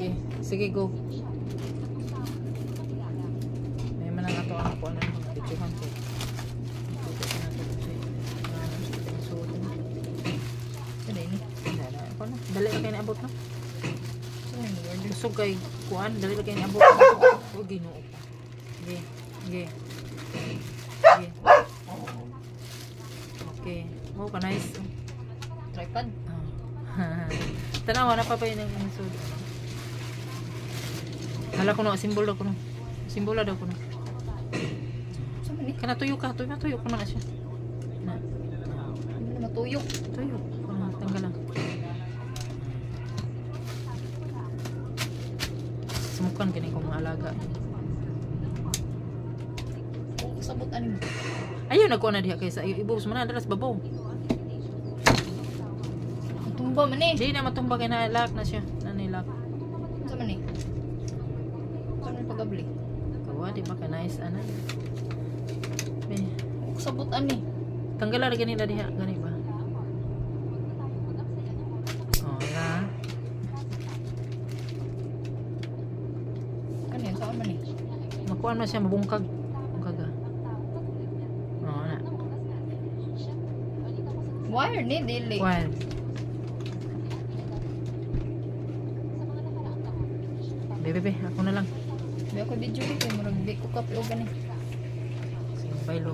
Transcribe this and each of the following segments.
Okay. Sige, go. May manang ato ang ako ng mga picturehan ko. Ito na ito kasi. So, ano yun? Ako na. Dali na kayo naabot na. Busog kay kuan. Dali na kayo naabot na. O, ginoo pa. Okay. Okay. Okay. Okay. Oh, ka-nice. Tripod. Tanawa na pa yun ang isod. Hala ko no, simbol daw ko no. Simbol daw ko no. Saan ni? Kana tuyo ka, tuyo ko na siya. Na, Ano na matuyok? tuyo. Tanggal lang. Sumukan kini kong mga alaga. Sabot ani mo. Ayun nagkuha na diha kaysa ibubos man na dalas babaw. Tumba man eh. Di na matumba kay na lock na siya. Nanilak. Saan man eh? Saan man pagabli? Kawa di ba ka nice ana. Eh, Sabot ani. tanggal ra gani diha, gani ba? Oh, na. Kani saan man eh? Makuha na siya mabungkag. Bungkag. Oh, na. Wire ni dili. Well, bebe, ako na lang. Di ako video dito, murag di ko kapi o gani. Sige, baylo.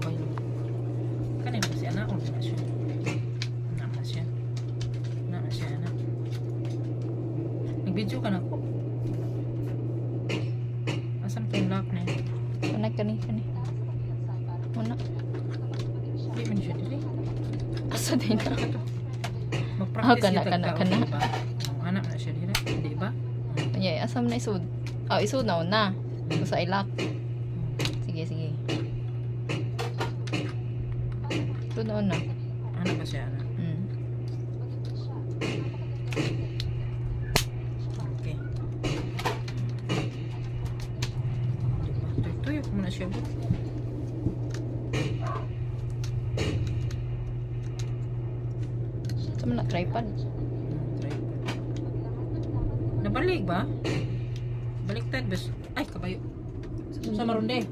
Kanin mo siya na, o na siya. Na siya. Nag-video ka na ko. Asan pa yung lock na yun? Kani. Muna. Hindi man siya dili. Asa din na. Mag-practice kana. Diba? Anak na siya dili. Di ba? Ay, asam na isud. Isud na una. Sa ilak. Sige. Ito na una. Anak ba siya? Anak? Okay. Diba? Tuyo ko muna siya. Sama na tripod. Nabalik ba? Baliktad bes. Ay, kabayo. Sa marunde.